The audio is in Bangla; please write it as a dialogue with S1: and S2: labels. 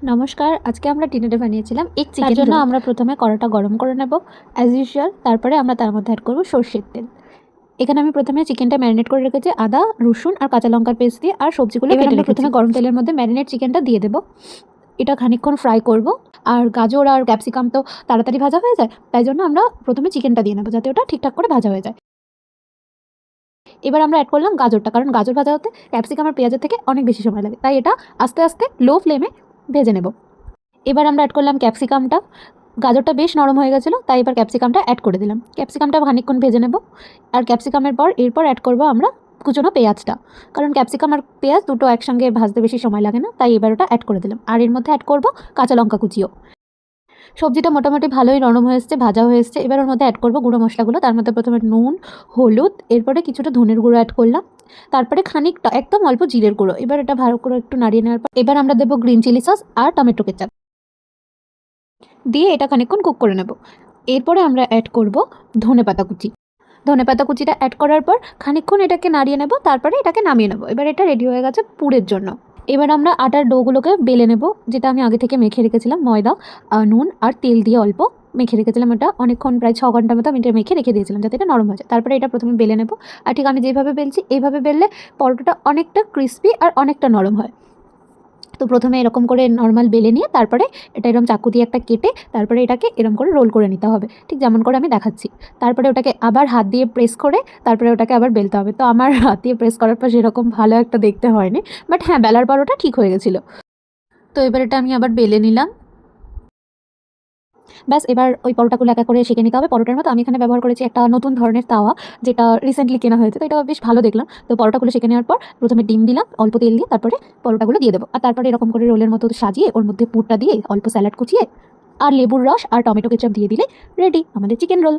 S1: নমস্কার, আজকে আমরা ডিনারে বানিয়েছিলাম এগ চিকেন। তার
S2: চিকেন
S1: জন্য
S2: রোল।
S1: আমরা প্রথমে কড়াটা গরম করে নেব অ্যাজ ইউজুয়াল। তারপরে আমরা তার মধ্যে অ্যাড করব সর্ষের তেল। এখানে আমি প্রথমে চিকেনটা ম্যারিনেট করে রেখেছি আদা, রসুন আর কাঁচা লঙ্কার পেস্ট দিয়ে, আর সবজিগুলো কেটে রেখেছি। প্রথমে গরম তেলের মধ্যে ম্যারিনেট চিকেনটা দিয়ে দেবো। এটা খানিকক্ষণ ফ্রাই করব। আর গাজর আর ক্যাপসিকাম তো তাড়াতাড়ি ভাজা হয়ে যায়, তাই জন্য আমরা প্রথমে চিকেনটা দিয়ে নেবো যাতে ওটা ঠিকঠাক করে ভাজা হয়ে যায়। এবার আমরা অ্যাড করলাম গাজরটা, কারণ গাজর ভাজা হতে ক্যাপসিকাম আর পেঁয়াজের থেকে অনেক বেশি সময় লাগে, তাই এটা আস্তে আস্তে লো ফ্লেমে ভেজে নেব। এবার আমরা অ্যাড করলাম ক্যাপসিকামটা। গাজরটা বেশ নরম হয়ে গেছিলো, তাই এবার ক্যাপসিকামটা অ্যাড করে দিলাম। ক্যাপসিকামটা খানিকক্ষণ ভেজে নেব। আর ক্যাপসিকামের পর এরপর অ্যাড করব আমরা কুচনো পেঁয়াজটা, কারণ ক্যাপসিকাম আর পেঁয়াজ দুটো একসঙ্গে ভাজতে বেশি সময় লাগে না, তাই এবার ওটা অ্যাড করে দিলাম। আর এর মধ্যে অ্যাড করব কাঁচা লঙ্কা কুচিও। সবজিটা মোটামুটি ভালোই নরম হয়ে এসছে, ভাজা হয়ে এসছে। এবার ওর মধ্যে অ্যাড করব গুঁড়ো মশলাগুলো। তার মধ্যে প্রথমে নুন, হলুদ, এরপরে কিছুটা ধনের গুঁড়ো অ্যাড করলাম, তারপরে খানিকটা একদম অল্প জিরের গুঁড়ো। এবার এটা ভালো করে একটু নাড়িয়ে নেওয়ার পর এবার আমরা দেবো গ্রিন চিলি সস আর টমেটো কেচাপ দিয়ে এটা খানিকক্ষণ কুক করে নেব। এরপরে আমরা অ্যাড করব ধনেপাতা কুচি। ধনেপাতা কুচিটা অ্যাড করার পর খানিকক্ষণ এটাকে নাড়িয়ে নেব, তারপরে এটাকে নামিয়ে নেব। এবার এটা রেডি হয়ে গেছে পুরের জন্য। এবার আমরা আটার ডোগুলোকে বেলে নেব, যেটা আমি আগে থেকে মেখে রেখেছিলাম ময়দা, নুন আর তেল দিয়ে অল্প মেখে রেখেছিলাম। এটা অনেকক্ষণ প্রায় 6 ঘন্টার মতো আমি এটা মেখে রেখে দিয়েছিলাম যাতে এটা নরম হয়ে যায়। তারপরে এটা প্রথমে বেলে নেব। আর ঠিক আমি যেভাবে বেলছি এইভাবে বেললে পরোটাটা অনেকটা ক্রিস্পি আর অনেকটা নরম হয়। তো প্রথমে এরকম করে নর্মাল বেলে নিয়ে তারপরে এটা এরকম চাকু দিয়ে একটা কেটে তারপরে এটাকে এরকম করে রোল করে নিতে হবে, ঠিক যেমন করে আমি দেখাচ্ছি। তারপরে ওটাকে আবার হাত দিয়ে প্রেস করে তারপরে ওটাকে আবার বেলতে হবে। তো আমার হাত দিয়ে প্রেস করার পর সেরকম ভালো একটা দেখতে হয়নি, বাট হ্যাঁ, বেলার পর ওটা ঠিক হয়ে গেছিলো। তো এবার এটা আমি আবার বেলে নিলাম। ব্যাস, এবার ওই পরোটাগুলো একা করে সেঁকে নিতে হবে পরোটার মতো। আমি এখানে ব্যবহার করেছি একটা নতুন ধরনের তাওয়া, যেটা রিসেন্টলি কেনা হয়েছে, তো এটা বেশ ভালো দেখলাম। তো পরোটাগুলো সেঁকে নেওয়ার পর প্রথমে ডিম দিলাম অল্প তেল দিয়ে, তারপরে পরোটাগুলো দিয়ে দেবো। আর তারপরে এরকম করে রোলের মতো সাজিয়ে ওর মধ্যে পুরটা দিয়ে অল্প স্যালাড কুচিয়ে আর লেবুর রস আর টমেটো কেচাপ দিয়ে দিলে রেডি আমাদের চিকেন রোল।